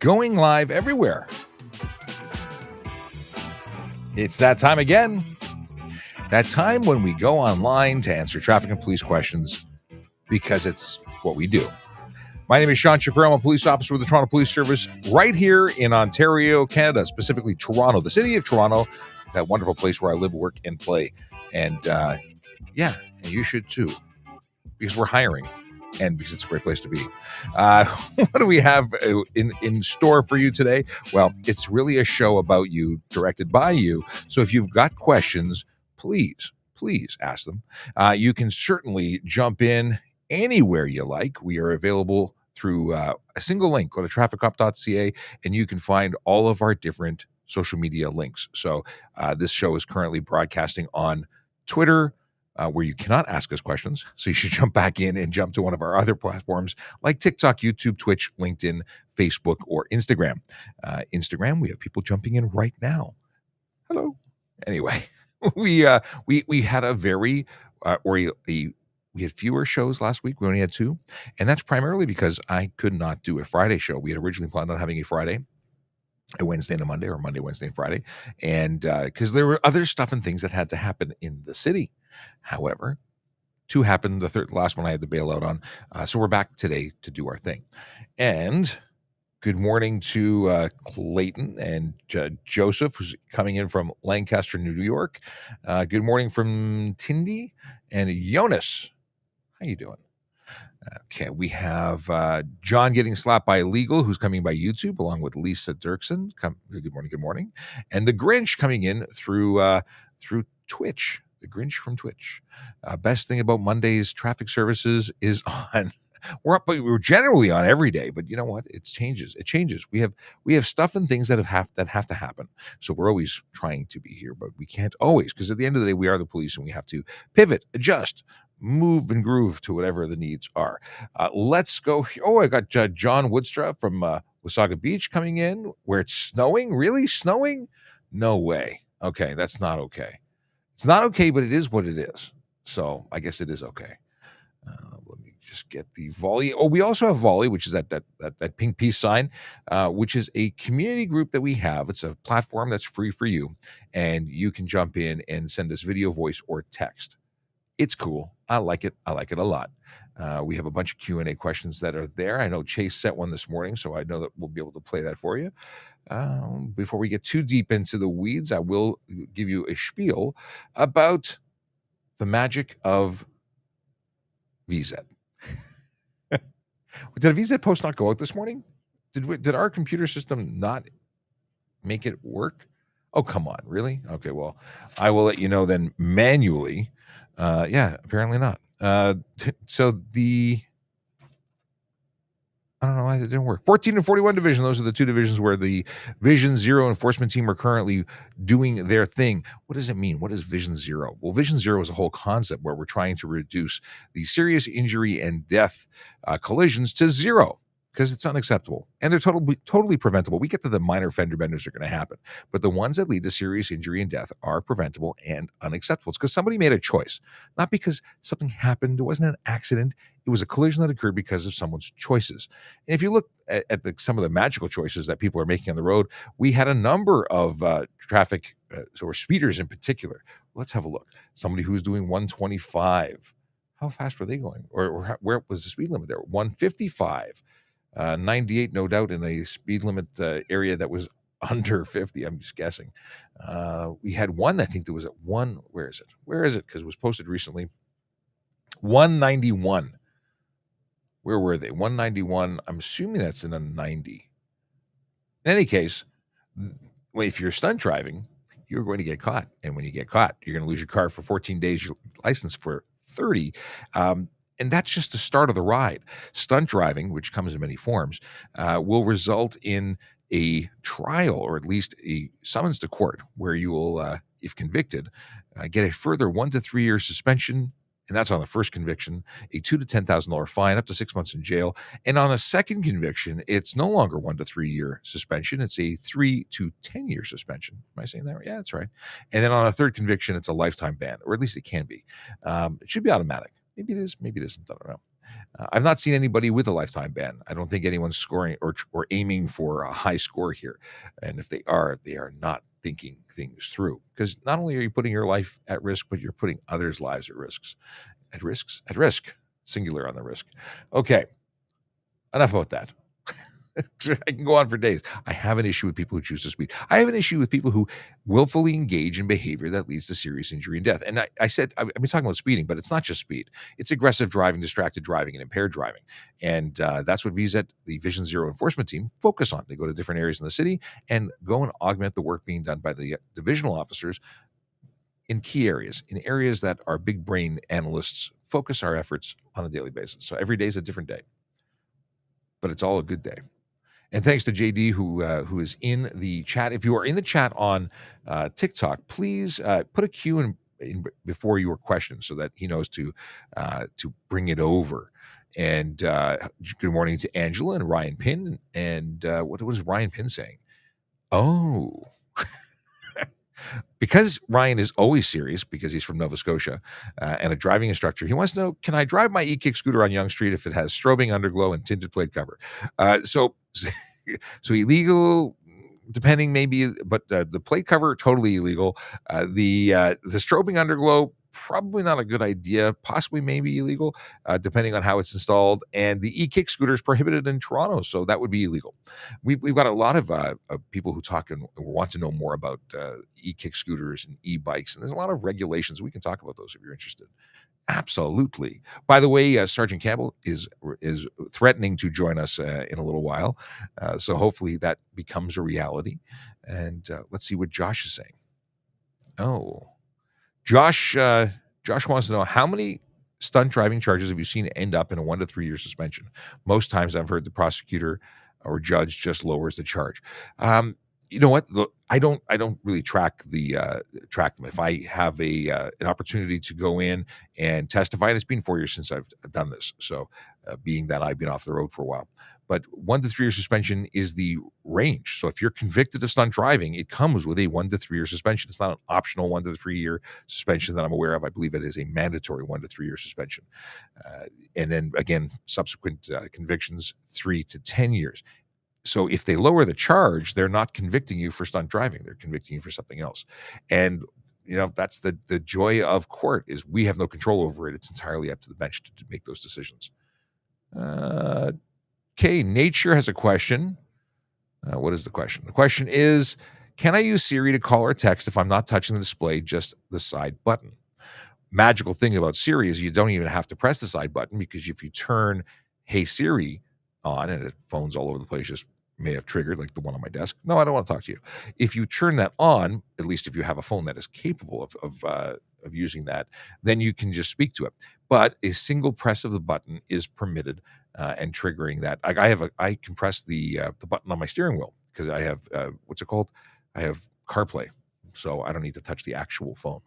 going live everywhere. It's that time again. That time when we go online to answer traffic and police questions because it's what we do. My name is Sean Shapiro. I'm a police officer with the Toronto Police Service right here in Ontario, Canada, specifically Toronto, the city of Toronto, that wonderful place where I live, work, and play. And yeah, you should too, because we're hiring and because it's a great place to be. What do we have in store for you today? Well, it's really a show about you, directed by you. So if you've got questions, please ask them. You can certainly jump in anywhere you like. We are available through a single link. Go to trafficcop.ca and you can find all of our different social media links. So this show is currently broadcasting on Twitter, where you cannot ask us questions. So you should jump back in and jump to one of our other platforms like TikTok, YouTube, Twitch, LinkedIn, Facebook, or Instagram. Instagram, we have people jumping in right now. Hello. Anyway, we had a very we had fewer shows last week. We only had 2. And that's primarily because I could not do a Friday show. We had originally planned on having a Friday, a Wednesday and a Monday, or Monday, Wednesday, and Friday. And because there were other stuff and things that had to happen in the city. However, 2 happened. The last one I had to bail out on. So we're back today to do our thing. And good morning to Clayton and Joseph, who's coming in from Lancaster, New York. Good morning from Tindy and Jonas. How you doing? Okay, we have John getting slapped by illegal, who's coming by YouTube, along with Lisa Dirksen. Good morning. And the Grinch coming in through Twitch. The Grinch from Twitch. Best thing about Monday's traffic services is on. We're generally on every day, but you know what? It changes. We have stuff and things that have to happen. So we're always trying to be here, but we can't always, because at the end of the day, we are the police and we have to pivot, adjust, move and groove to whatever the needs are. Let's go. Oh, I got John Woodstrup from Wasaga Beach coming in, where it's snowing. Really snowing? No way. Okay, that's not okay. It's not okay, but it is what it is. So I guess it is okay. Let me just get the Volley. Oh, we also have Volley, which is that pink peace sign, which is a community group that we have. It's a platform that's free for you, and you can jump in and send us video, voice, or text. It's cool. I like it. I like it a lot. We have a bunch of Q&A questions that are there. I know Chase sent one this morning, so I know that we'll be able to play that for you. Before we get too deep into the weeds, I will give you a spiel about the magic of VZ. Did a VZ post not go out this morning? Did our computer system not make it work? Oh, come on. Really? Okay, well, I will let you know then manually. Yeah, apparently not. So I don't know why it didn't work. 14 and 41 division. Those are the 2 divisions where the Vision Zero enforcement team are currently doing their thing. What does it mean? What is Vision Zero? Well, Vision Zero is a whole concept where we're trying to reduce the serious injury and death collisions to 0, because it's unacceptable. And they're totally preventable. We get that the minor fender benders are going to happen, but the ones that lead to serious injury and death are preventable and unacceptable. It's because somebody made a choice, not because something happened. It wasn't an accident. It was a collision that occurred because of someone's choices. And if you look at some of the magical choices that people are making on the road, we had a number of traffic, or speeders in particular. Let's have a look. Somebody who's doing 125. How fast were they going? Or where was the speed limit there? 155. 98, no doubt, in a speed limit area that was under 50. I'm just guessing. We had one, I think there was at 1. Where is it? Because it was posted recently. 191. Where were they? 191. I'm assuming that's in a 90. In any case, if you're stunt driving, you're going to get caught. And when you get caught, you're going to lose your car for 14 days, your license for 30. And that's just the start of the ride. Stunt driving, which comes in many forms, will result in a trial, or at least a summons to court, where you will, if convicted, get a further 1 to 3 year suspension. And that's on the first conviction, a $2,000 to $10,000 fine, up to 6 months in jail. And on a second conviction, it's no longer 1 to 3 year suspension. It's a 3 to 10 year suspension. Am I saying that right? Yeah, that's right. And then on a third conviction, it's a lifetime ban, or at least it can be. It should be automatic. Maybe it is, maybe it isn't. I don't know. I've not seen anybody with a lifetime ban. I don't think anyone's scoring or aiming for a high score here. And if they are not thinking things through. Because not only are you putting your life at risk, but you're putting others' lives at risks. At risk. Singular on the risk. Okay. Enough about that. I can go on for days. I have an issue with people who choose to speed. I have an issue with people who willfully engage in behavior that leads to serious injury and death. And I've been talking about speeding, but it's not just speed. It's aggressive driving, distracted driving, and impaired driving. And that's what VZET, the Vision Zero enforcement team, focus on. They go to different areas in the city and go and augment the work being done by the divisional officers in key areas, in areas that our big brain analysts focus our efforts on a daily basis. So every day is a different day, but it's all a good day. And thanks to JD who is in the chat. If you are in the chat on TikTok, please put a Q in before your question so that he knows to bring it over. And good morning to Angela and Ryan Pinn. And what is Ryan Pinn saying? Oh, because Ryan is always serious because he's from Nova Scotia and a driving instructor. He wants to know, can I drive my e-kick scooter on Yonge Street if it has strobing underglow and tinted plate cover? So illegal, depending maybe, but the plate cover, totally illegal. The strobing underglow, probably not a good idea, possibly maybe illegal, depending on how it's installed. And the e-kick scooter is prohibited in Toronto, so that would be illegal. We've got a lot of people who talk and want to know more about e-kick scooters and e-bikes, and there's a lot of regulations. We can talk about those if you're interested. Absolutely. By the way, Sergeant Campbell is threatening to join us in a little while, so hopefully that becomes a reality. And let's see what Josh is saying. Oh, Josh wants to know, how many stunt driving charges have you seen end up in a 1 to 3 year suspension? Most times I've heard the prosecutor or judge just lowers the charge. You know what? Look, I don't really track them. If I have an opportunity to go in and testify, and it's been 4 years since I've done this, so being that I've been off the road for a while. But 1 to 3 year suspension is the range. So if you're convicted of stunt driving, it comes with a 1 to 3 year suspension. It's not an optional 1 to 3 year suspension that I'm aware of. I believe it is a mandatory 1 to 3 year suspension. And then again, subsequent convictions, 3 to 10 years. So if they lower the charge, they're not convicting you for stunt driving. They're convicting you for something else. And that's the joy of court, is we have no control over it. It's entirely up to the bench to make those decisions. Okay, Nature has a question. What is the question? The question is, can I use Siri to call or text if I'm not touching the display, just the side button? Magical thing about Siri is you don't even have to press the side button, because if you turn Hey Siri on, and it phones all over the place just may have triggered, like the one on my desk. No, I don't want to talk to you. If you turn that on, at least if you have a phone that is capable of using that, then you can just speak to it. But a single press of the button is permitted and triggering that. I can press the button on my steering wheel because I have what's it called? I have CarPlay, so I don't need to touch the actual phone.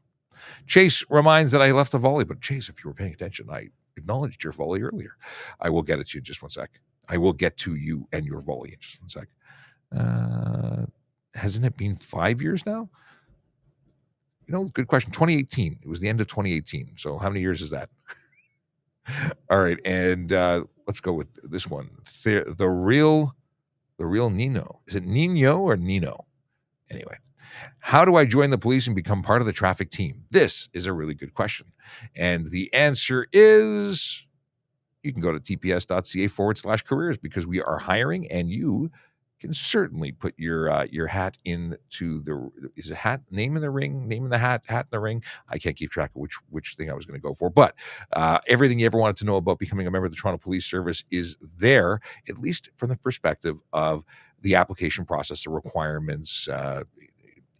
Chase reminds that I left a volley, but Chase, if you were paying attention, I acknowledged your volley earlier. I will get it to you in just 1 sec. I will get to you and your volley in just 1 sec. Hasn't it been 5 years now? Good question. 2018. It was the end of 2018. So how many years is that? All right, and let's go with this one. The real Nino. Is it Nino or Nino? Anyway, how do I join the police and become part of the traffic team? This is a really good question. And the answer is, you can go to tps.ca/careers, because we are hiring, and you can certainly put your hat into is it hat, name in the ring, name in the hat in the ring. I can't keep track of which thing I was going to go for, but everything you ever wanted to know about becoming a member of the Toronto Police Service is there, at least from the perspective of the application process, the requirements,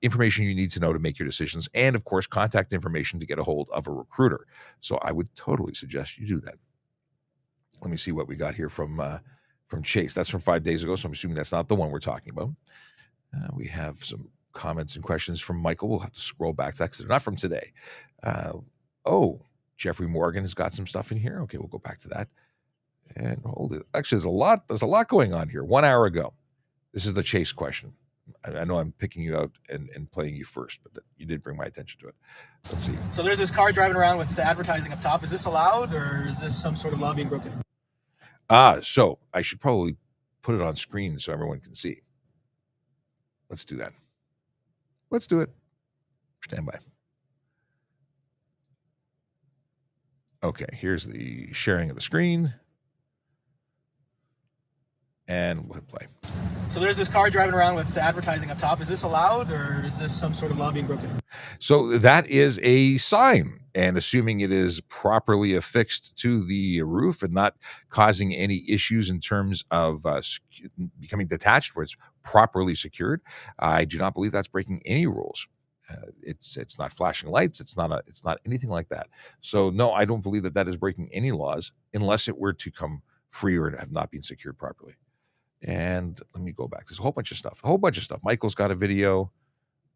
information you need to know to make your decisions, and of course, contact information to get a hold of a recruiter. So I would totally suggest you do that. Let me see what we got here from Chase. That's from 5 days ago, so I'm assuming that's not the one we're talking about. We have some comments and questions from Michael. We'll have to scroll back to that because they're not from today. Jeffrey Morgan has got some stuff in here. Okay, we'll go back to that. And hold it. Actually, there's a lot going on here. 1 hour ago. This is the Chase question. I know I'm picking you out and playing you first, but you did bring my attention to it. Let's see. So there's this car driving around with the advertising up top. Is this allowed, or is this some sort of law being broken? So I should probably put it on screen so everyone can see. Let's do that. Let's do it. Stand by. Okay, here's the sharing of the screen. And we'll hit play. So there's this car driving around with the advertising up top. Is this allowed, or is this some sort of law being broken? So that is a sign, and assuming it is properly affixed to the roof and not causing any issues in terms of becoming detached, where it's properly secured, I do not believe that's breaking any rules. It's not flashing lights. It's not anything like that. So no, I don't believe that is breaking any laws unless it were to come free or have not been secured properly. And let me go back. There's a whole bunch of stuff. Michael's got a video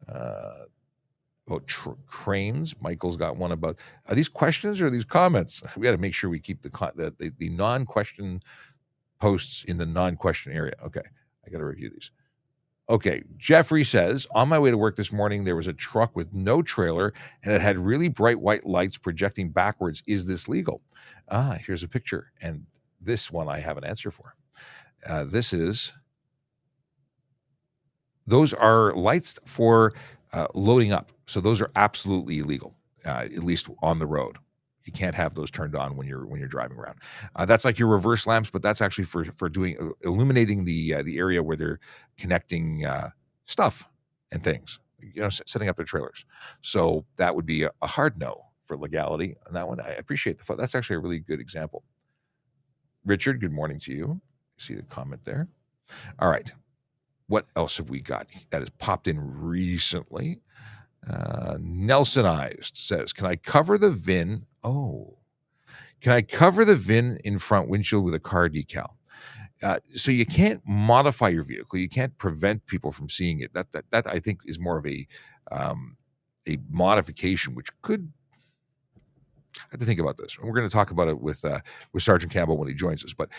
about cranes. Michael's got one about, are these questions or are these comments? We got to make sure we keep the non-question posts in the non-question area. Okay, I got to review these. Okay, Jeffrey says, on my way to work this morning, there was a truck with no trailer and it had really bright white lights projecting backwards. Is this legal? Here's a picture. And this one I have an answer for. Those are lights for loading up. So those are absolutely illegal, at least on the road. You can't have those turned on when you're driving around. That's like your reverse lamps, but that's actually for doing illuminating the area where they're connecting stuff and things, setting up their trailers. So that would be a hard no for legality on that one. I appreciate that's actually a really good example. Richard, good morning to you. See the comment there. All right. What else have we got that has popped in recently? Nelsonized says, can I cover the VIN? Can I cover the VIN in front windshield with a car decal? So you can't modify your vehicle. You can't prevent people from seeing it. That I think is more of a modification, which could, I have to think about this. And we're going to talk about it with Sergeant Campbell when he joins us. But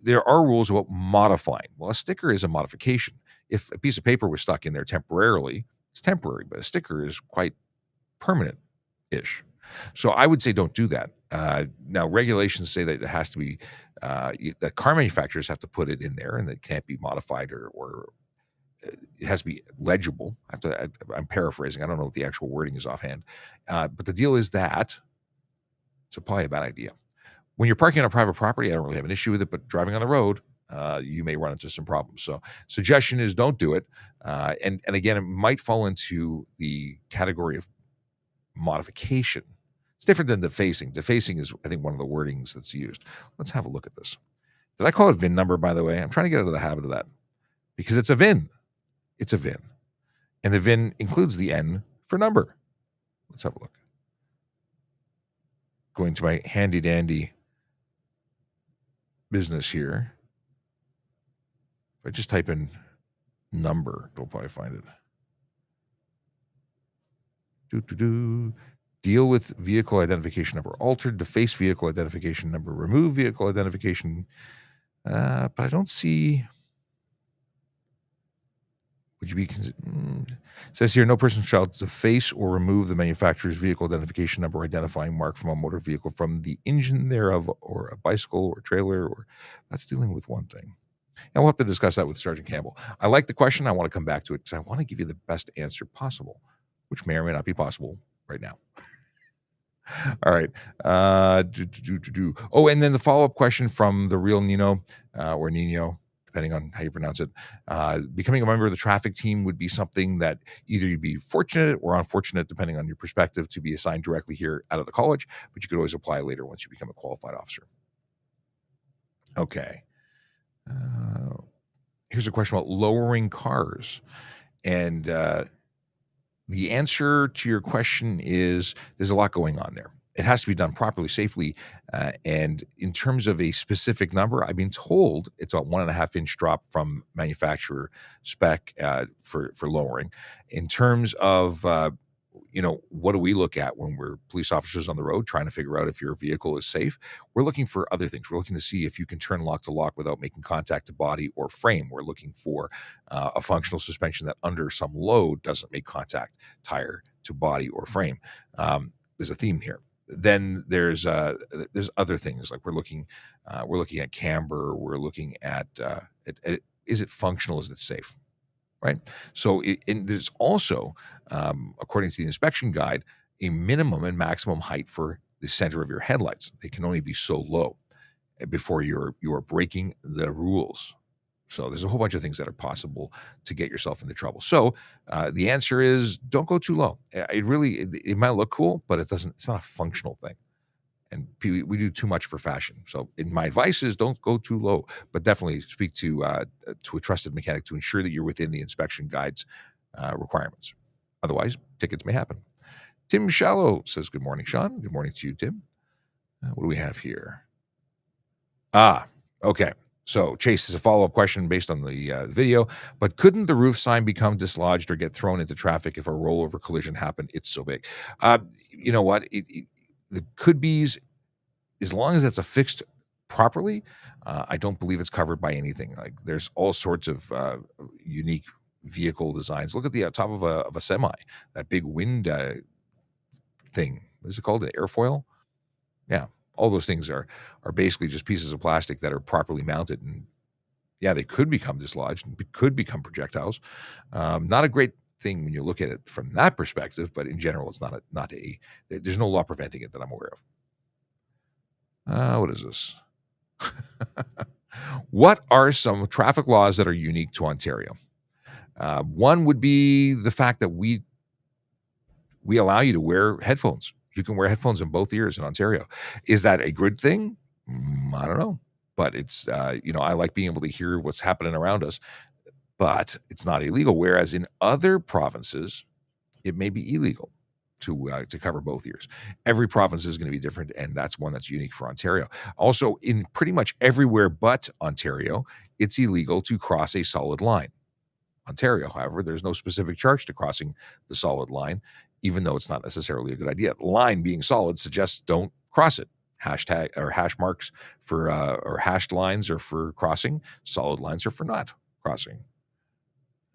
there are rules about modifying. Well, a sticker is a modification. If a piece of paper was stuck in there temporarily, it's temporary, but a sticker is quite permanent-ish. So I would say don't do that. Now, regulations say that it has to be, the car manufacturers have to put it in there and it can't be modified or it has to be legible. I'm paraphrasing. I don't know what the actual wording is offhand. But the deal is that it's probably a bad idea. When you're parking on a private property, I don't really have an issue with it, but driving on the road, you may run into some problems. So suggestion is don't do it. And again, it might fall into the category of modification. It's different than defacing. Defacing is, I think, one of the wordings that's used. Let's have a look at this. Did I call it VIN number, by the way? I'm trying to get out of the habit of that because it's a VIN. It's a VIN. And the VIN includes the N for number. Let's have a look. Going to my handy dandy business here. If I just type in number, you'll probably find it. Deal with vehicle identification number altered, deface vehicle identification number, remove vehicle identification. But I don't see. Would you be says here, no person shall deface or remove the manufacturer's vehicle identification number identifying mark from a motor vehicle from the engine thereof or a bicycle or trailer, or that's dealing with one thing. And we'll have to discuss that with Sergeant Campbell. I like the question. I want to come back to it because I want to give you the best answer possible, which may or may not be possible right now. All right. Oh, and then the follow-up question from the real Nino or Nino, depending on how you pronounce it. Becoming a member of the traffic team would be something that either you'd be fortunate or unfortunate, depending on your perspective, to be assigned directly here out of the college, but you could always apply later once you become a qualified officer. Okay. Here's a question about lowering cars. And the answer to your question is there's a lot going on there. It has to be done properly, safely. And in terms of a specific number, I've been told it's a 1.5 inch drop from manufacturer spec for lowering. In terms of what do we look at when we're police officers on the road trying to figure out if your vehicle is safe? We're looking for other things. We're looking to see if you can turn lock to lock without making contact to body or frame. We're looking for a functional suspension that under some load doesn't make contact tire to body or frame. There's a theme here. Then there's other things like we're looking at camber. We're looking at is it functional? Is it safe? Right. So and there's also, according to the inspection guide, a minimum and maximum height for the center of your headlights. They can only be so low before you are breaking the rules. So there's a whole bunch of things that are possible to get yourself into trouble. So the answer is don't go too low. It might look cool, but it's not a functional thing. And we do too much for fashion. So my advice is don't go too low, but definitely speak to a trusted mechanic to ensure that you're within the inspection guide's requirements. Otherwise, tickets may happen. Tim Shallow says, good morning, Sean. Good morning to you, Tim. What do we have here? Okay. So Chase has a follow-up question based on the video, but couldn't the roof sign become dislodged or get thrown into traffic if a rollover collision happened? It's so big. You know what? The could be's, as long as it's affixed properly, I don't believe it's covered by anything. Like there's all sorts of unique vehicle designs. Look at the top of a semi, that big wind thing. What is it called? An airfoil? Yeah, all those things are basically just pieces of plastic that are properly mounted, and yeah, they could become dislodged and could become projectiles. Not a great thing when you look at it from that perspective, but in general, it's not a. There's no law preventing it that I'm aware of. What is this? What are some traffic laws that are unique to Ontario? One would be the fact that we allow you to wear headphones. You can wear headphones in both ears in Ontario. Is that a good thing? I don't know, but it's I like being able to hear what's happening around us, but it's not illegal. Whereas in other provinces, it may be illegal to cover both ears. Every province is going to be different, and that's one that's unique for Ontario. Also, in pretty much everywhere but Ontario, it's illegal to cross a solid line. Ontario, however, there's no specific charge to crossing the solid line, even though it's not necessarily a good idea. Line being solid suggests don't cross it. Hashtag or hash marks for or hashed lines are for crossing. Solid lines are for not crossing.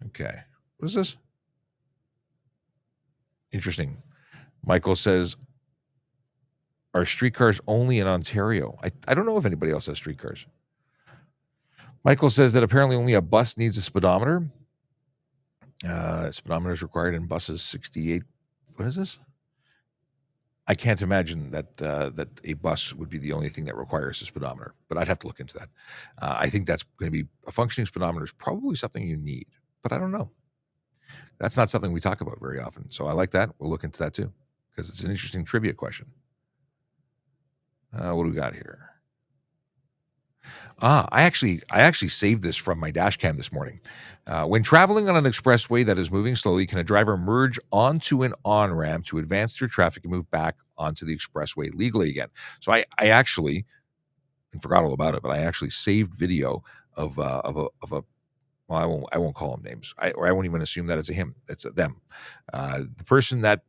Okay. What is this? Interesting. Michael says, are streetcars only in Ontario? I don't know if anybody else has streetcars. Michael says that apparently only a bus needs a speedometer. Speedometer is required in buses 68. What is this? I can't imagine that a bus would be the only thing that requires a speedometer, but I'd have to look into that. I think that's going to be a functioning speedometer is probably something you need, but I don't know. That's not something we talk about very often. So I like that. We'll look into that too, because it's an interesting trivia question. What do we got here? I actually saved this from my dash cam this morning. When traveling on an expressway that is moving slowly, can a driver merge onto an on-ramp to advance through traffic and move back onto the expressway legally again? So I actually, and forgot all about it, but I actually saved video of a well, I won't call them names. I won't even assume that it's a him. It's a them. The person that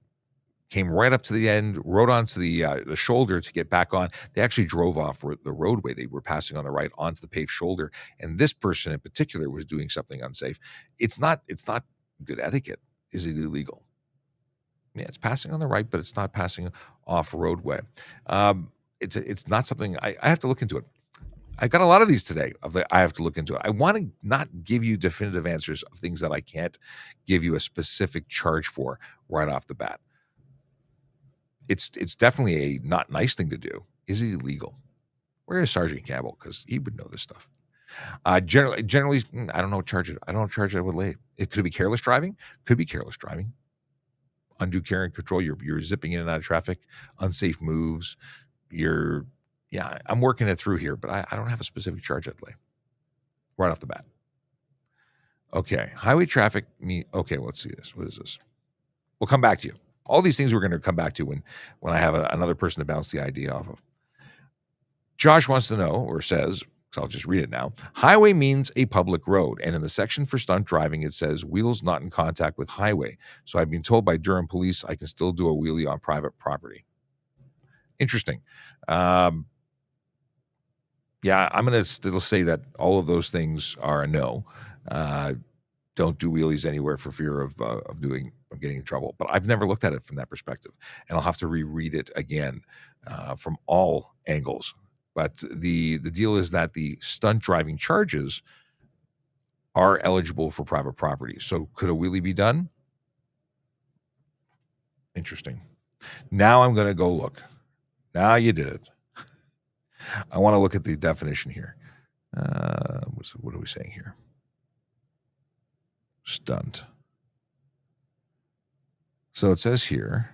came right up to the end, rode onto the shoulder to get back on. They actually drove off the roadway. They were passing on the right onto the paved shoulder, and this person in particular was doing something unsafe. It's not good etiquette. Is it illegal? Yeah, it's passing on the right, but it's not passing off roadway. It's not something I have to look into it. I've got a lot of these today. I have to look into it. I want to not give you definitive answers of things that I can't give you a specific charge for right off the bat. It's definitely a not nice thing to do. Is it illegal? Where is Sergeant Campbell? Because he would know this stuff. Generally, I don't know. I don't charge it with late. It could be careless driving. Could be careless driving. Undue care and control. You're zipping in and out of traffic. Unsafe moves. I'm working it through here, but I don't have a specific charge at lay. Right off the bat. Okay, highway traffic. Okay, let's see this. What is this? We'll come back to you. All these things we're going to come back to when I have another person to bounce the idea off of. Josh wants to know, or says, So I'll just read it now. Highway means a public road. And in the section for stunt driving, it says wheels not in contact with highway. So I've been told by Durham police I can still do a wheelie on private property. Interesting. Yeah, I'm going to still say that all of those things are a no. Don't do wheelies anywhere for fear of getting in trouble. But I've never looked at it from that perspective, and I'll have to reread it again from all angles. But the deal is that the stunt driving charges are eligible for private property. So could a wheelie be done? Interesting. Now I'm going to go look. Now you did it. I want to look at the definition here. What are we saying here? Stunt. So it says here,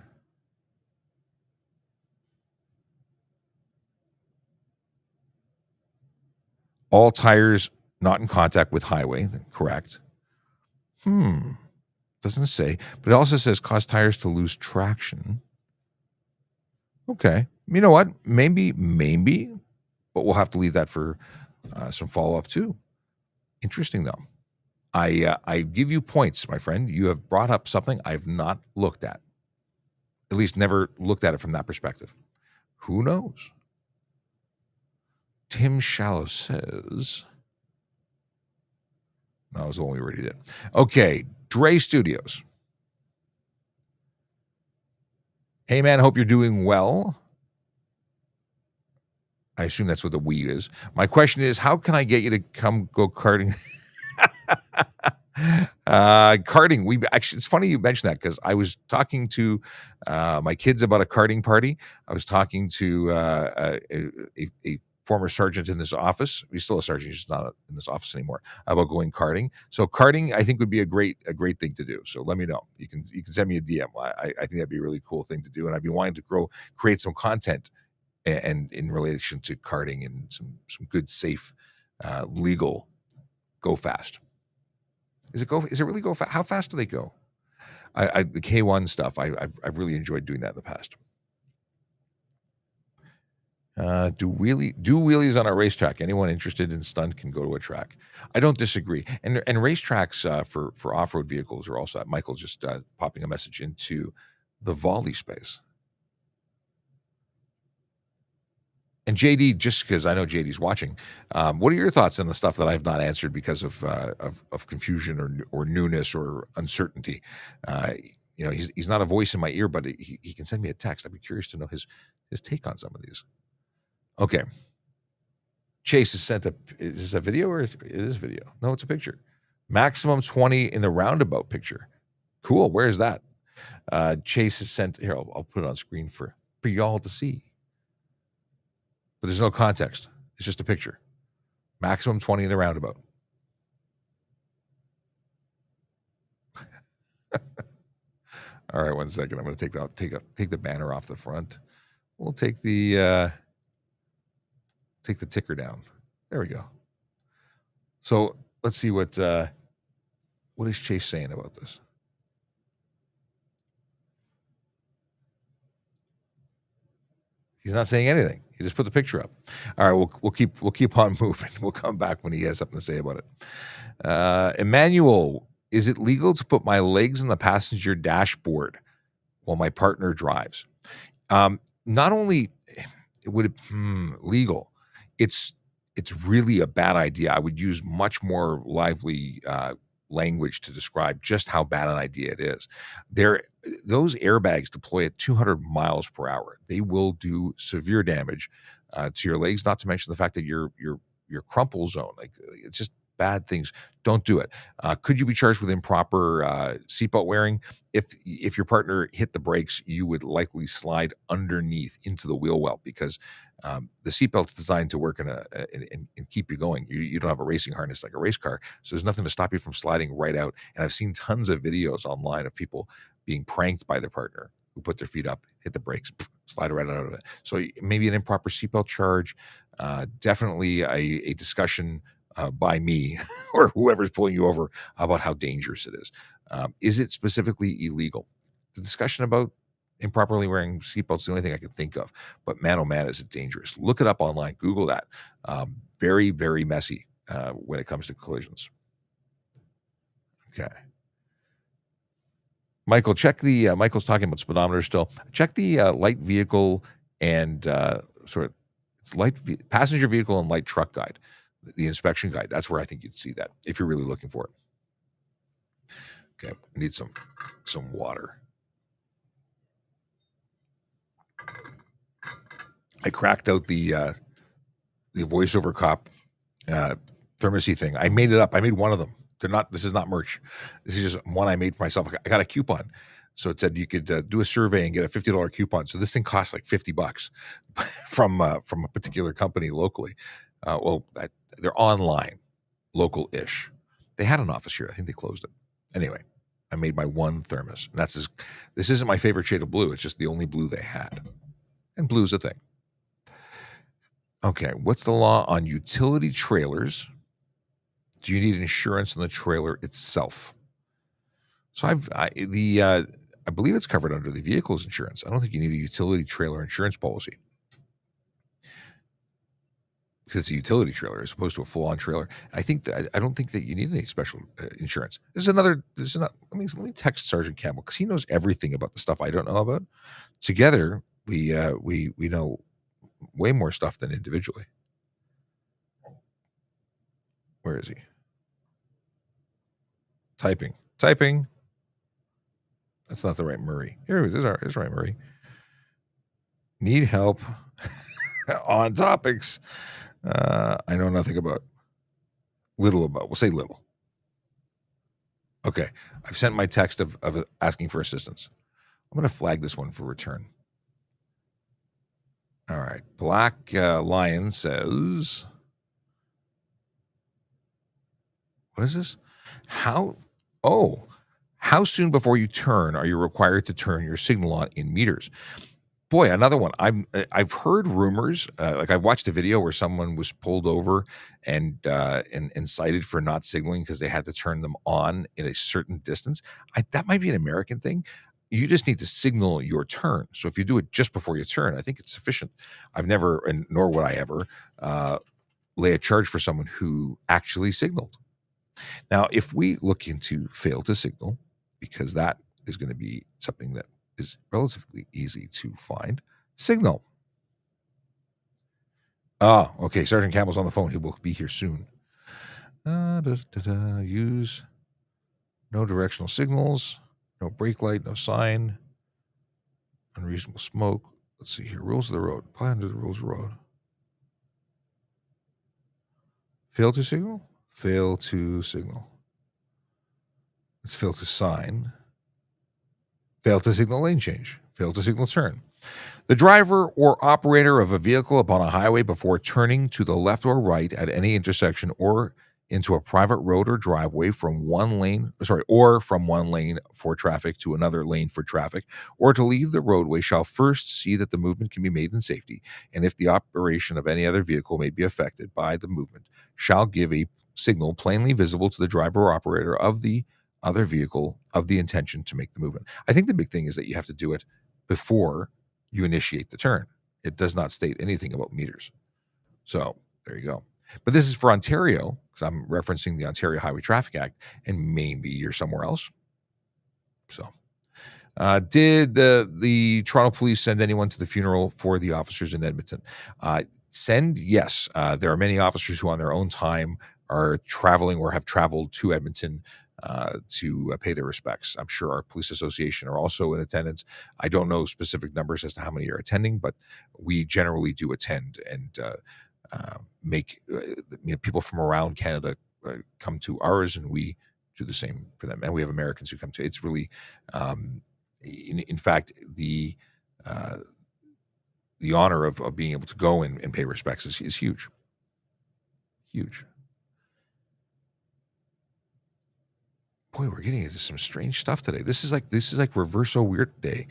all tires not in contact with highway. Correct. Doesn't say, but it also says cause tires to lose traction. Okay. You know what? Maybe, but we'll have to leave that for some follow-up too. Interesting though. I give you points, my friend. You have brought up something I've not looked at least never looked at it from that perspective. Who knows? Tim Shallow says, no, that was the one we already did. Okay, Dre Studios. Hey man, hope you're doing well. I assume that's what the we is. My question is, how can I get you to come go karting? Karting. We actually, it's funny you mentioned that because I was talking to my kids about a karting party. I was talking to a former sergeant in this office. He's still a sergeant, he's just not in this office anymore. About going karting. So karting, I think, would be a great thing to do. So let me know. You can send me a DM. I think that'd be a really cool thing to do, and I've been wanting to create some content and in relation to karting and some good, safe, legal go fast. Is it really go fast? How fast do they go? The K1 stuff, I've really enjoyed doing that in the past. Do wheelies on a racetrack. Anyone interested in stunt can go to a track. I don't disagree. And racetracks for off-road vehicles are also. Michael just popping a message into the volley space. And JD, just because I know JD's watching, what are your thoughts on the stuff that I've not answered because of confusion or newness or uncertainty? He's not a voice in my ear, but he can send me a text. I'd be curious to know his take on some of these. Okay. Chase has sent is this a video or it is video? No, it's a picture. Maximum 20 in the roundabout picture. Cool. Where is that? Chase has sent, here, I'll put it on screen for y'all to see. But there's no context. It's just a picture. Maximum 20 in the roundabout. All right, 1 second. I'm going to take the banner off the front. We'll take the ticker down. There we go. So let's see what is Chase saying about this. He's not saying anything. He just put the picture up. All right, we'll keep on moving. We'll come back when he has something to say about it. Emmanuel, is it legal to put my legs on the passenger dashboard while my partner drives? Not only would it legal, it's really a bad idea. I would use much more lively language to describe just how bad an idea it is. Those airbags deploy at 200 miles per hour. They will do severe damage to your legs, not to mention the fact that your crumple zone, like it's just bad things. Don't do it. Could you be charged with improper seatbelt wearing? If your partner hit the brakes, you would likely slide underneath into the wheel well because the seatbelt's designed to work and keep you going. You don't have a racing harness like a race car, so there's nothing to stop you from sliding right out. And I've seen tons of videos online of people being pranked by their partner who put their feet up, hit the brakes, slide right out of it. So maybe an improper seatbelt charge, definitely a discussion by me or whoever's pulling you over about how dangerous it is. Is it specifically illegal? The discussion about improperly wearing seatbelts is the only thing I can think of. But man, oh man, is it dangerous. Look it up online. Google that. very, very messy when it comes to collisions. Okay. Michael, check the, Michael's talking about speedometer still. Check the light vehicle and it's passenger vehicle and light truck guide, the inspection guide. That's where I think you'd see that if you're really looking for it. Okay, I need some water. I cracked out the voiceover cop thermosy thing. I made it up. I made one of them. This is not merch. This is just one I made for myself. I got a coupon. So it said you could do a survey and get a $50 coupon. So this thing costs like $50 from a particular company locally. They're online, local-ish. They had an office here. I think they closed it. Anyway, I made my one thermos. And this isn't my favorite shade of blue. It's just the only blue they had. And blue's a thing. Okay, what's the law on utility trailers? Do you need insurance on the trailer itself? So I believe it's covered under the vehicle's insurance. I don't think you need a utility trailer insurance policy because it's a utility trailer as opposed to a full-on trailer. I don't think that you need any special insurance. Let me text Sergeant Campbell because he knows everything about the stuff I don't know about. Together, we know way more stuff than individually. Where is he? Typing. That's not the right Murray. Here it is. This is right Murray. Need help on topics I know nothing about. Little about. We'll say little. Okay. I've sent my text of asking for assistance. I'm going to flag this one for return. All right. Black Lion says, what is this? How soon before you turn are you required to turn your signal on in meters? Boy, another one. I've heard rumors. Like I watched a video where someone was pulled over and cited for not signaling because they had to turn them on in a certain distance. That might be an American thing. You just need to signal your turn. So if you do it just before you turn, I think it's sufficient. I've never, and nor would I ever, lay a charge for someone who actually signaled. Now, if we look into fail to signal, because that is going to be something that is relatively easy to find, signal. Oh, okay. Sergeant Campbell's on the phone. He will be here soon. Use no directional signals, no brake light, no sign, unreasonable smoke. Let's see here. Rules of the road. Apply under the rules of the road. Fail to signal? Fail to signal. Let's fail to sign. Fail to signal lane change. Fail to signal turn. The driver or operator of a vehicle upon a highway before turning to the left or right at any intersection or into a private road or driveway from one lane for traffic to another lane for traffic, or to leave the roadway shall first see that the movement can be made in safety, and if the operation of any other vehicle may be affected by the movement, shall give a signal plainly visible to the driver or operator of the other vehicle of the intention to make the movement. I think the big thing is that you have to do it before you initiate the turn. It does not state anything about meters. So there you go. But this is for Ontario, because I'm referencing the Ontario Highway Traffic Act, and maybe you're somewhere else. So did the Toronto Police send anyone to the funeral for the officers in Edmonton? Yes. There are many officers who on their own time are traveling or have traveled to Edmonton to pay their respects. I'm sure our police association are also in attendance. I don't know specific numbers as to how many are attending, but we generally do attend and make people from around Canada come to ours, and we do the same for them. And we have Americans who come to. It's really, in fact, the honor of being able to go and pay respects is huge, huge. Boy, we're getting into some strange stuff today. This is like Reverso Weird Day.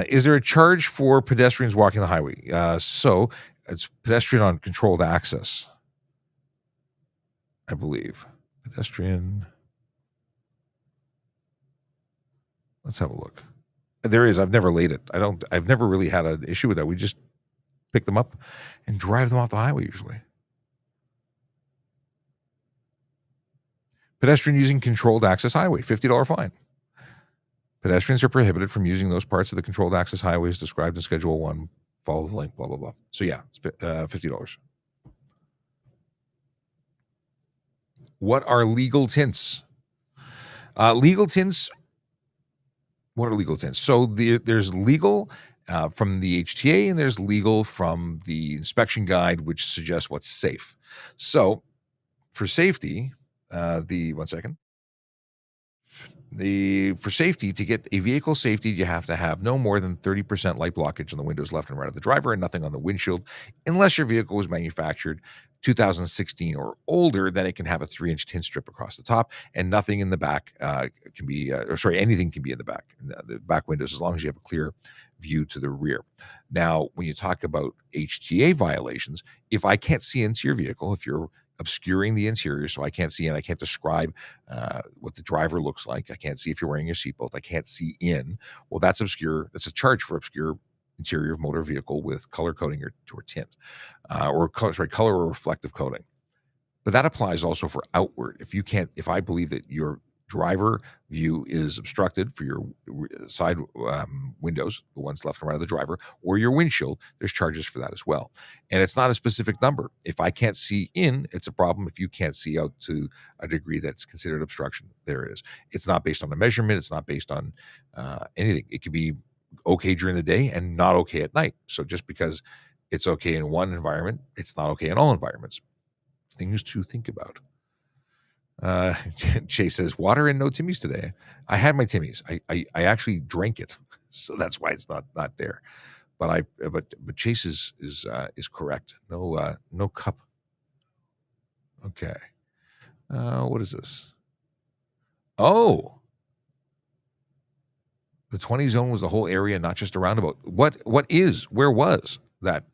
Is there a charge for pedestrians walking the highway? So it's pedestrian on controlled access, I believe. Pedestrian. Let's have a look. There is. I've never laid it. I've never really had an issue with that. We just pick them up and drive them off the highway usually. Pedestrian using controlled access highway, $50 fine. Pedestrians are prohibited from using those parts of the controlled access highways described in Schedule 1. Follow the link, blah, blah, blah. So yeah, it's $50. What are legal tints? Legal tints, what are legal tints? So there's legal from the HTA and there's legal from the inspection guide, which suggests what's safe. So for safety, one second. For safety, to get a vehicle safety, you have to have no more than 30% light blockage on the windows left and right of the driver and nothing on the windshield. Unless your vehicle was manufactured 2016 or older, then it can have a 3-inch tint strip across the top, and nothing in the back anything can be in the back, the back windows, as long as you have a clear view to the rear. Now, when you talk about HTA violations, if I can't see into your vehicle, if you're obscuring the interior so I can't see and I can't describe what the driver looks like, I can't see if you're wearing your seatbelt, I can't see in, well, that's obscure. That's a charge for obscure interior of motor vehicle with color coding or tint, color or reflective coating. But that applies also for outward. If I believe that your driver view is obstructed for your side windows, the ones left and right of the driver, or your windshield, there's charges for that as well. And it's not a specific number. If I can't see in, it's a problem. If you can't see out to a degree that's considered obstruction, there it is. It's not based on a measurement. It's not based on anything. It could be okay during the day and not okay at night. So just because it's okay in one environment, it's not okay in all environments. Things to think about. Chase says, water and no Timmies today. I had my Timmies. I actually drank it, so that's why it's not there. But Chase is correct. No cup. Okay. What is this? Oh, the 20 zone was the whole area, not just a roundabout. Where was that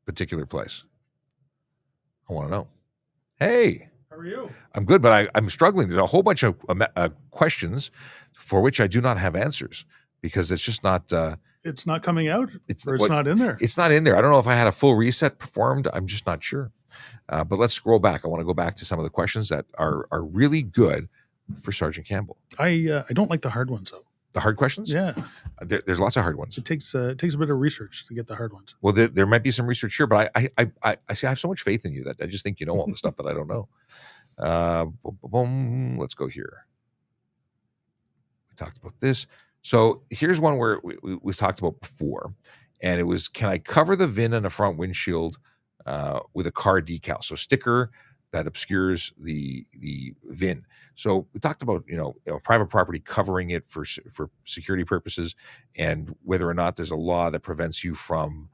particular place? I want to know. Hey. How are you? I'm good, but I'm struggling. There's a whole bunch of questions for which I do not have answers because it's just not. It's not coming out. It's not in there. It's not in there. I don't know if I had a full reset performed. I'm just not sure. But let's scroll back. I want to go back to some of the questions that are really good for Sergeant Campbell. I don't like the hard ones though. The hard questions? Yeah. There's lots of hard ones. It takes a bit of research to get the hard ones. Well, there might be some research here, but I see. I have so much faith in you that I just think you know all the stuff that I don't know. Let's go here. We talked about this. So here's one where we've talked about before, and it was, can I cover the VIN in a front windshield with a car decal? So sticker that obscures the VIN. So we talked about, private property covering it for security purposes, and whether or not there's a law that prevents you from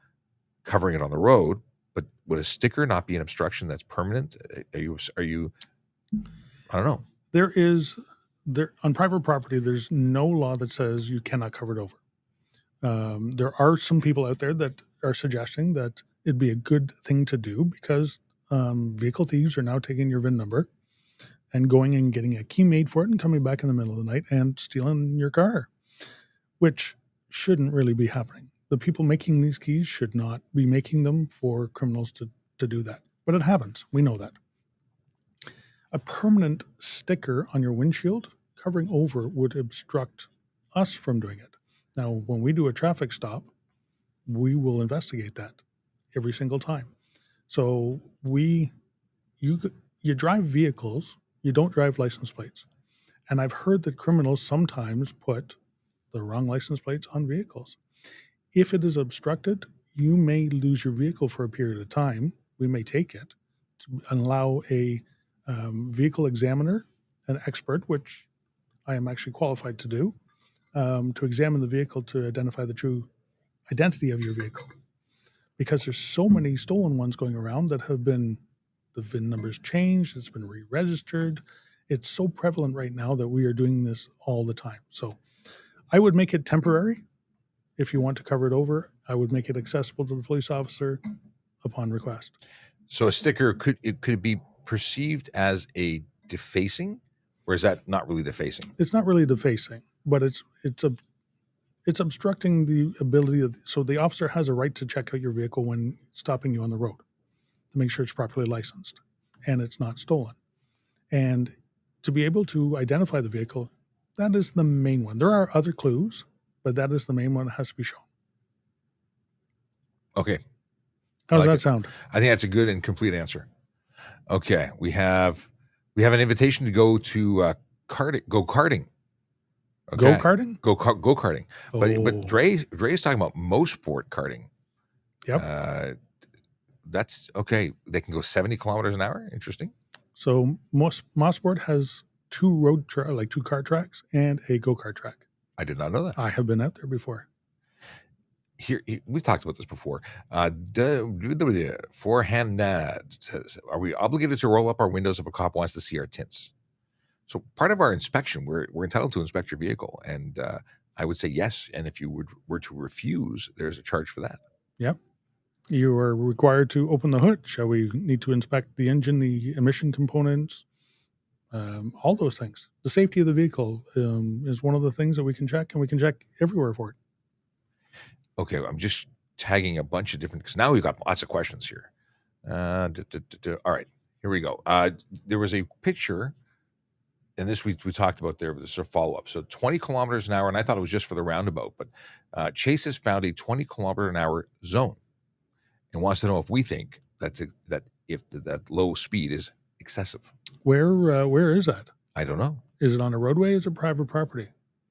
covering it on the road. But would a sticker not be an obstruction that's permanent? Are you? I don't know. There on private property, there's no law that says you cannot cover it over. There are some people out there that are suggesting that it'd be a good thing to do because vehicle thieves are now taking your VIN number and going and getting a key made for it and coming back in the middle of the night and stealing your car, which shouldn't really be happening. The people making these keys should not be making them for criminals to do that. But it happens. We know that. A permanent sticker on your windshield covering over would obstruct us from doing it. Now, when we do a traffic stop, we will investigate that every single time. So you drive vehicles, you don't drive license plates. And I've heard that criminals sometimes put the wrong license plates on vehicles. If it is obstructed, you may lose your vehicle for a period of time. We may take it and allow a vehicle examiner, an expert, which I am actually qualified to do, to examine the vehicle to identify the true identity of your vehicle. Because there's so many stolen ones going around that have been, the VIN numbers changed, it's been re-registered. It's so prevalent right now that we are doing this all the time. So I would make it temporary. If you want to cover it over, I would make it accessible to the police officer upon request. So a sticker could be perceived as a defacing, or is that not really defacing? It's not really defacing, but it's obstructing the ability of. So the officer has a right to check out your vehicle when stopping you on the road to make sure it's properly licensed and it's not stolen. And to be able to identify the vehicle, that is the main one. There are other clues, but that is the main one that has to be shown. Okay. How does like that it. sound? I think that's a good and complete answer. Okay, we have an invitation to go to go karting. Go Okay, karting? go karting. But Oh, Dre is talking about most sport karting. yep. That's okay. They can go 70 kilometers an hour. Interesting. So Mosport has two two kart tracks and a go-kart track. I did not know that. I have been out there before. Here we've talked about this before. Forehand, are we obligated to roll up our windows if a cop wants to see our tints? So part of our inspection, we're entitled to inspect your vehicle, and I would say yes. And if you were to refuse, there's a charge for that. Yep. You are required to open the hood. Shall we need to inspect the engine, the emission components, all those things? The safety of the vehicle is one of the things that we can check, and we can check everywhere for it. Okay, I'm just tagging a bunch of different, because now we've got lots of questions here. All right, here we go. There was a picture, and this we talked about there, but this is a follow-up. So 20 kilometers an hour, and I thought it was just for the roundabout, but Chase has found a 20 kilometer an hour zone and wants to know if we think that low speed is excessive. Where is that? I don't know. Is it on a roadway? Is it private property?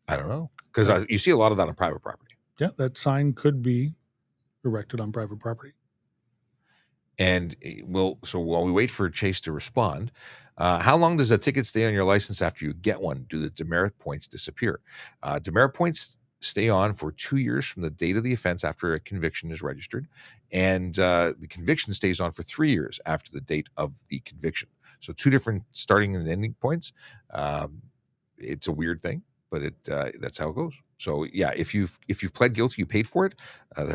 I don't know, because you see a lot of that on private property. Yeah, that sign could be erected on private property. And so while we wait for Chase to respond, how long does a ticket stay on your license after you get one? Do the demerit points disappear? Demerit points stay on for 2 years from the date of the offense after a conviction is registered, and the conviction stays on for 3 years after the date of the conviction. So 2 different starting and ending points. It's a weird thing, but that's how it goes. So yeah, if you've pled guilty, you paid for it.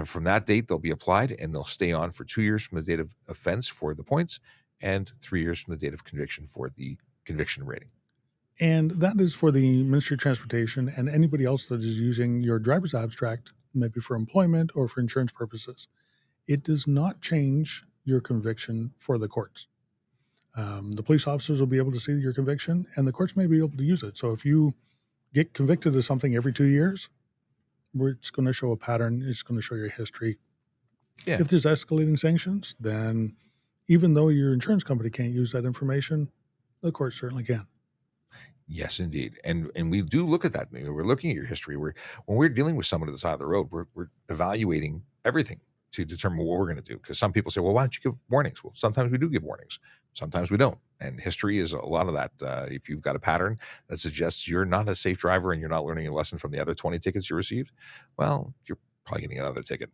From that date, they'll be applied, and they'll stay on for 2 years from the date of offense for the points, and 3 years from the date of conviction for the conviction rating. And that is for the Ministry of Transportation and anybody else that is using your driver's abstract, maybe for employment or for insurance purposes. It does not change your conviction for the courts. The police officers will be able to see your conviction, and the courts may be able to use it. So if you get convicted of something every 2 years, it's going to show a pattern. It's going to show your history. Yeah. If there's escalating sanctions, then even though your insurance company can't use that information, the court certainly can. Yes, indeed. And we do look at that. We're looking at your history. When we're dealing with someone at the side of the road, we're evaluating everything to determine what we're going to do. Because some people say, well, why don't you give warnings? Well, sometimes we do give warnings. Sometimes we don't. And history is a lot of that. If you've got a pattern that suggests you're not a safe driver and you're not learning a lesson from the other 20 tickets you received, well, you're probably getting another ticket.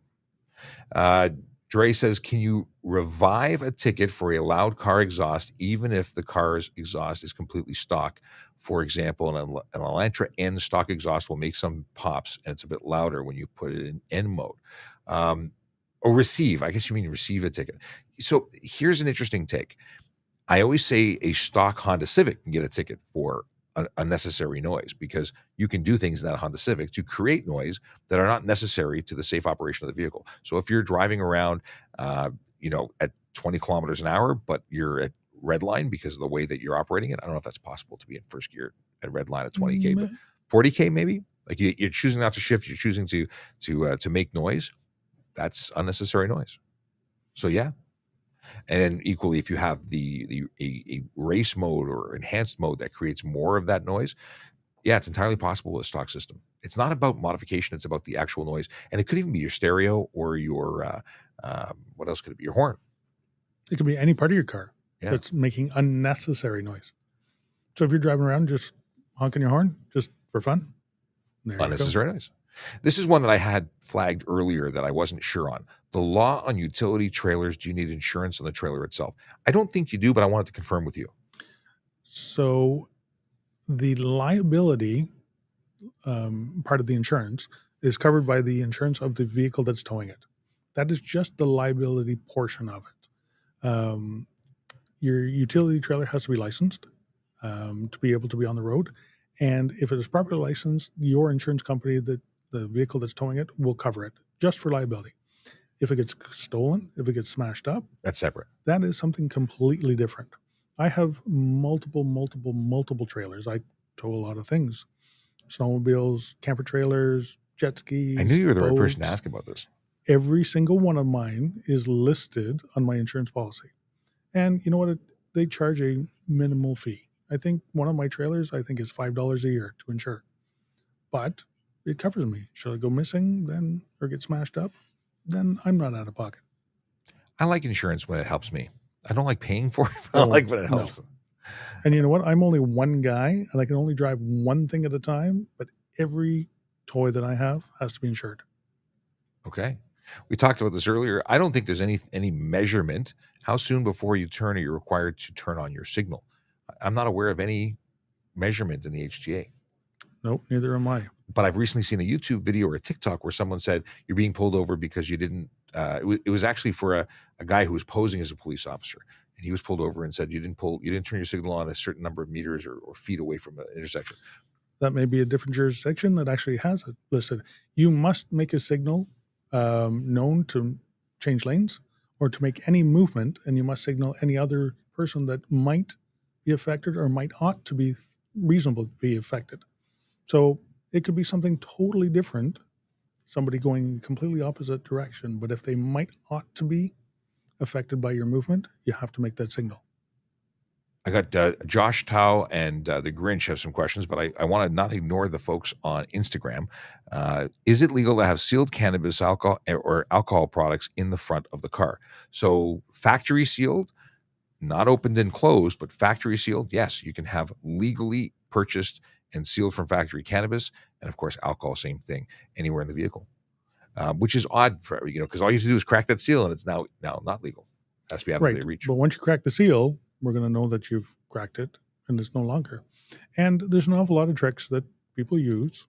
Dre says, can you revive a ticket for a loud car exhaust even if the car's exhaust is completely stock? For example, an Elantra N stock exhaust will make some pops, and it's a bit louder when you put it in N mode. Or receive. I guess you mean receive a ticket. So here's an interesting take. I always say a stock Honda Civic can get a ticket for unnecessary noise, because you can do things in that Honda Civic to create noise that are not necessary to the safe operation of the vehicle. So if you're driving around, at 20 kilometers an hour, but you're at red line because of the way that you're operating it, I don't know if that's possible to be in first gear at red line at 20K, but 40K maybe. Like you're choosing not to shift, you're choosing to make noise. That's unnecessary noise. So yeah. And then equally, if you have a race mode or enhanced mode that creates more of that noise, yeah, it's entirely possible with a stock system. It's not about modification; it's about the actual noise, and it could even be your stereo or your what else could it be? Your horn. It could be any part of your car that's making unnecessary noise. So if you're driving around just honking your horn just for fun, unnecessary noise. This is one that I had flagged earlier that I wasn't sure on. The law on utility trailers, do you need insurance on the trailer itself? I don't think you do, but I wanted to confirm with you. So the liability part of the insurance is covered by the insurance of the vehicle that's towing it. That is just the liability portion of it. Your utility trailer has to be licensed to be able to be on the road. And if it is properly licensed, your insurance company, the vehicle that's towing it, will cover it just for liability. If it gets stolen, if it gets smashed up, that's separate. That is something completely different. I have multiple trailers. I tow a lot of things: snowmobiles, camper trailers, jet skis. I knew you were the right person to boats. ask about this. Every single one of mine is listed on my insurance policy. And you know what? They charge a minimal fee. I think one of my trailers, I think, is $5 a year to insure, but it covers me. Should I go missing then or get smashed up, then I'm not out of pocket. I like insurance when it helps me. I don't like paying for it, but I like when it no. helps. And you know what? I'm only one guy and I can only drive one thing at a time, but every toy that I have has to be insured. Okay. We talked about this earlier. I don't think there's any measurement. How soon before you turn are you required to turn on your signal? I'm not aware of any measurement in the HTA. Nope, neither am I. But I've recently seen a YouTube video or a TikTok where someone said you're being pulled over because you didn't. It was actually for a guy who was posing as a police officer, and he was pulled over and said you didn't turn your signal on a certain number of meters or feet away from an intersection. That may be a different jurisdiction that actually has it listed. You must make a signal known to change lanes or to make any movement, and you must signal any other person that might be affected or might ought to be reasonable to be affected. So it could be something totally different, somebody going completely opposite direction, but if they might ought to be affected by your movement, you have to make that signal. I got Josh Tao and the Grinch have some questions, but I want to not ignore the folks on Instagram. Is it legal to have sealed cannabis alcohol or alcohol products in the front of the car? So factory sealed, not opened and closed, but factory sealed. Yes, you can have legally purchased and sealed from factory cannabis, and of course alcohol, same thing, anywhere in the vehicle, which is odd, because all you have to do is crack that seal, and it's now not legal. It has to be out of their reach. But once you crack the seal, we're going to know that you've cracked it and it's no longer. And there's an awful lot of tricks that people use,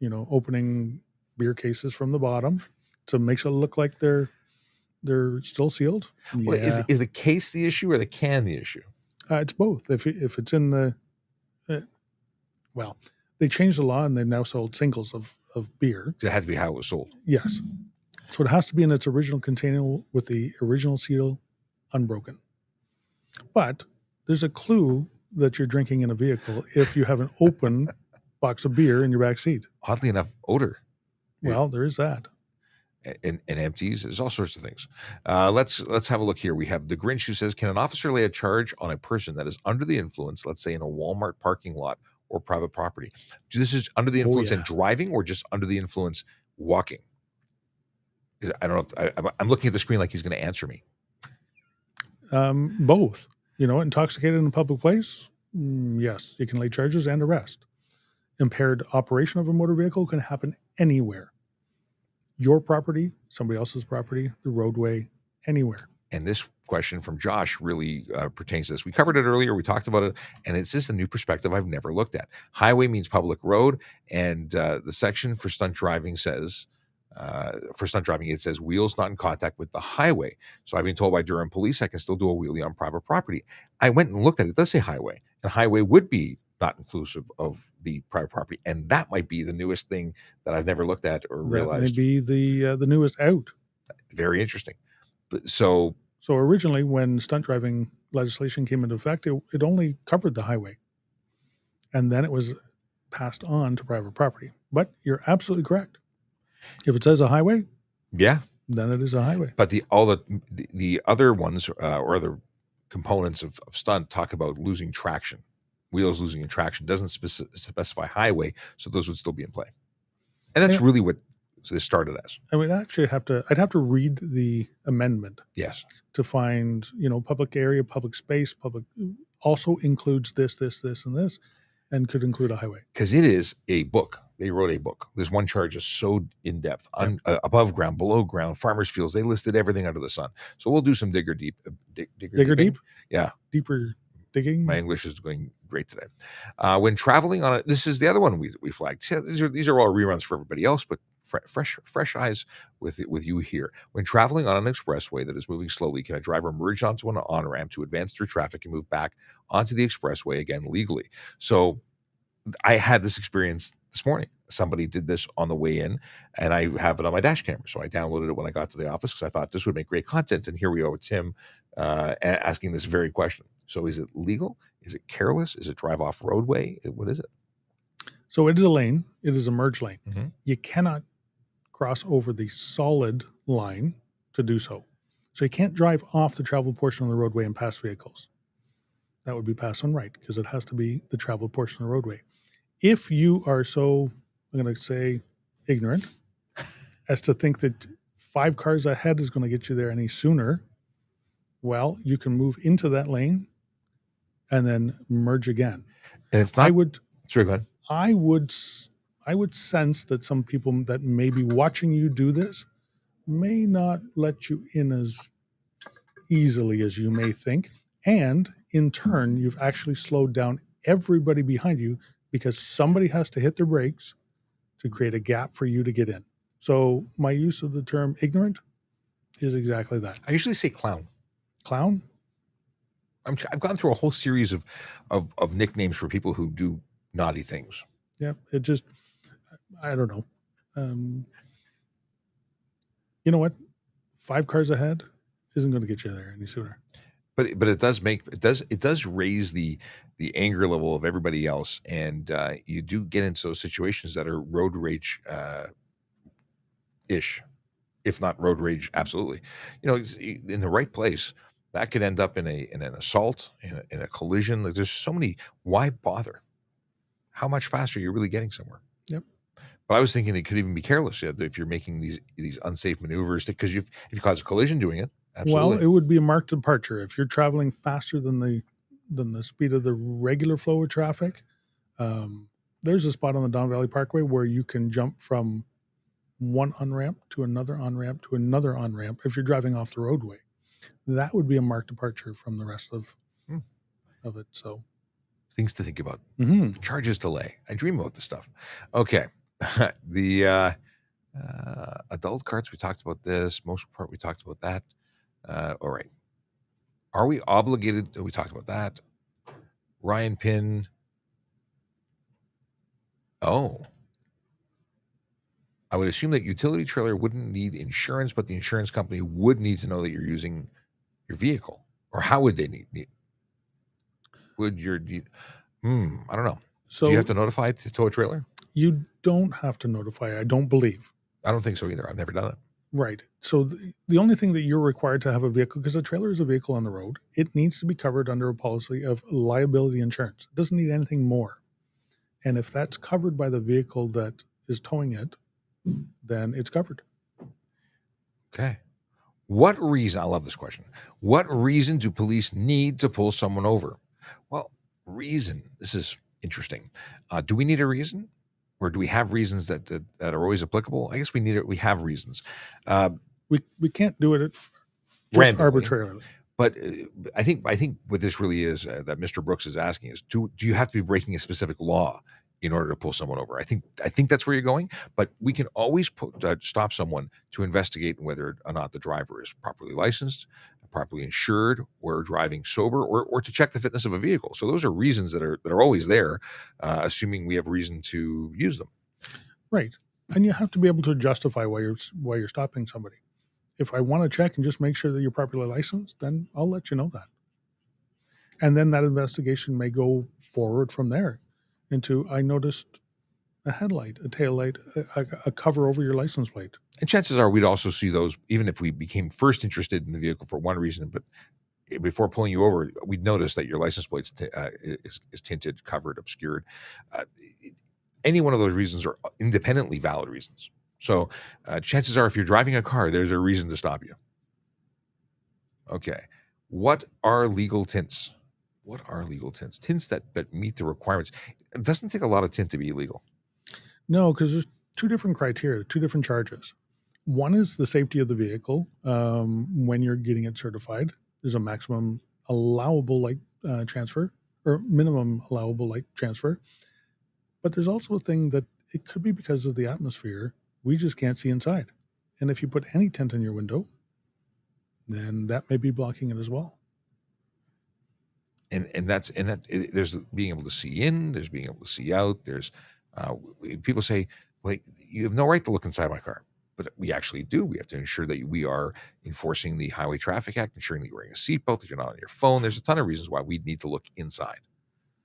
opening beer cases from the bottom to make it look like they're still sealed. Well, is the case the issue or the can the issue? It's both. If it's in the, they changed the law and they've now sold singles of beer. It had to be how it was sold. Yes. So it has to be in its original container with the original seal unbroken. But there's a clue that you're drinking in a vehicle if you have an open box of beer in your back seat. Oddly enough, odor. Well, there is that. And empties. There's all sorts of things. Let's have a look here. We have the Grinch who says, can an officer lay a charge on a person that is under the influence, let's say in a Walmart parking lot or private property? This is under the influence and driving, or just under the influence walking? I don't know. I'm looking at the screen like he's going to answer me. Both. Intoxicated in a public place, yes, you can lay charges and arrest. Impaired operation of a motor vehicle can happen anywhere. Your property, somebody else's property, the roadway, anywhere. And this question from Josh really pertains to this. We covered it earlier. We talked about it, and it's just a new perspective I've never looked at. Highway means public road, and the section for stunt driving says, it says wheels not in contact with the highway. So I've been told by Durham police I can still do a wheelie on private property. I went and looked at it. It does say highway, and highway would be not inclusive of the private property, and that might be the newest thing that I've never looked at or realized. That may be the newest out. Very interesting. So originally, when stunt driving legislation came into effect, it only covered the highway, and then it was passed on to private property. But you're absolutely correct. If it says a highway, yeah, then it is a highway. But the other ones or other components of stunt talk about losing traction, wheels losing traction. Doesn't specify highway, so those would still be in play. And that's really what this started as. I would actually I'd have to read the amendment. Yes. To find, public area, public space, public also includes this, and this, and could include a highway. Because it is a book. They wrote a book. This one charge is so in depth, above ground, below ground, farmers' fields. They listed everything under the sun. So we'll do some digger deep. Digger deep? Yeah. Deeper digging. My English is going great today. When traveling on it, this is the other one we flagged. See, these are all reruns for everybody else, but fresh eyes with you here. When traveling on an expressway that is moving slowly, can a driver merge onto an on-ramp to advance through traffic and move back onto the expressway again legally? So I had this experience this morning. Somebody did this on the way in, and I have it on my dash camera. So I downloaded it when I got to the office because I thought this would make great content. And here we are with Tim asking this very question. So is it legal? Is it careless? Is it drive off roadway? What is it? So it is a lane. It is a merge lane. Mm-hmm. You cannot cross over the solid line to do so. So you can't drive off the travel portion of the roadway and pass vehicles. That would be pass on right because it has to be the travel portion of the roadway. If you are so, I'm going to say, ignorant as to think that 5 cars ahead is going to get you there any sooner, well, you can move into that lane and then merge again. And it's not. Sorry, go ahead. I would sense that some people that may be watching you do this may not let you in as easily as you may think. And in turn, you've actually slowed down everybody behind you because somebody has to hit their brakes to create a gap for you to get in. So my use of the term ignorant is exactly that. I usually say clown. Clown? I've gone through a whole series of nicknames for people who do naughty things. Yeah, it just, I don't know. You know what? 5 cars ahead isn't going to get you there any sooner. But it does raise the anger level of everybody else, and you do get into those situations that are road rage ish, if not road rage absolutely. In the right place, that could end up in an assault, in a collision. Like, there's so many. Why bother? How much faster you're really getting somewhere? Yep. But I was thinking they could even be careless if you're making these unsafe maneuvers, because if you cause a collision doing it. Absolutely. Well, it would be a marked departure if you're traveling faster than the speed of the regular flow of traffic. There's a spot on the Don Valley Parkway where you can jump from one on-ramp to another on-ramp to another on-ramp if you're driving off the roadway. That would be a marked departure from the rest of it. So things to think about. Mm-hmm. Charges delay. I dream about this stuff. Okay. The adult carts, we talked about this. Most part, we talked about that. All right. Are we obligated? We talked about that. Ryan Pin. Oh. I would assume that utility trailer wouldn't need insurance, but the insurance company would need to know that you're using your vehicle. Or how would they need? Would your... I don't know. So do you have to notify to tow a trailer? You don't have to notify, I don't believe. I don't think so either. I've never done it. Right. So the only thing that you're required to have a vehicle, because a trailer is a vehicle on the road, it needs to be covered under a policy of liability insurance. It doesn't need anything more. And if that's covered by the vehicle that is towing it, then it's covered. Okay. What reason, I love this question, what reason do police need to pull someone over? Well, reason, this is interesting. Do we need a reason? Or do we have reasons that are always applicable? I guess we need it. We have reasons. We can't do it just randomly, arbitrarily. But I think what this really is that Mr. Brooks is asking is, do you have to be breaking a specific law in order to pull someone over? I think that's where you're going. But we can always stop someone to investigate whether or not the driver is properly licensed, properly insured, or driving sober, or to check the fitness of a vehicle. So those are reasons that are always there, assuming we have reason to use them. Right, and you have to be able to justify why you're stopping somebody. If I want to check and just make sure that you're properly licensed, then I'll let you know that. And then that investigation may go forward from there into, I noticed a headlight, a taillight, a cover over your license plate. And chances are we'd also see those, even if we became first interested in the vehicle for one reason, but before pulling you over, we'd notice that your license plate is tinted, covered, obscured. Any one of those reasons are independently valid reasons. So chances are if you're driving a car, there's a reason to stop you. Okay. What are legal tints? What are legal tints? Tints that meet the requirements. It doesn't take a lot of tint to be illegal. No, because there's 2 different criteria, 2 different charges. One is the safety of the vehicle. When you're getting it certified, there's a maximum allowable light transfer or minimum allowable light transfer. But there's also a thing that it could be because of the atmosphere. We just can't see inside. And if you put any tint in your window, then that may be blocking it as well. And there's being able to see in, there's being able to see out. There's people say, well, you have no right to look inside my car. but we actually do. We have to ensure that we are enforcing the Highway Traffic Act, ensuring that you're wearing a seatbelt, that you're not on your phone. There's a ton of reasons why we need to look inside.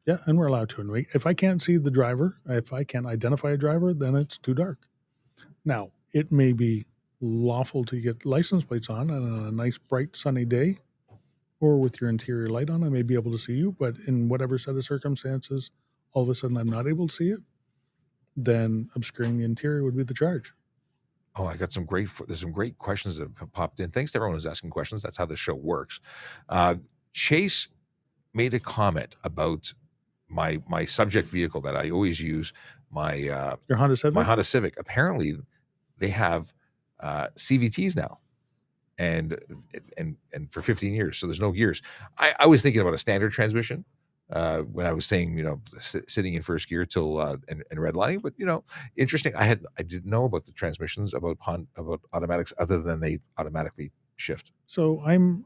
Yeah, and we're allowed to. And if I can't see the driver, if I can't identify a driver, then it's too dark. Now, it may be lawful to get license plates on a nice, bright, sunny day, or with your interior light on, I may be able to see you. But in whatever set of circumstances, all of a sudden I'm not able to see it, then obscuring the interior would be the charge. Oh, I got there's some great questions that have popped in. Thanks to everyone who's asking questions. That's how the show works. Chase made a comment about my subject vehicle that I always use, Your Honda Civic? my Honda Civic. Apparently, they have CVTs now, and for 15 years, so there's no gears. I was thinking about a standard transmission when I was saying, sitting in first gear till and redlining. But interesting. I didn't know about the transmissions about automatics other than they automatically shift. So I'm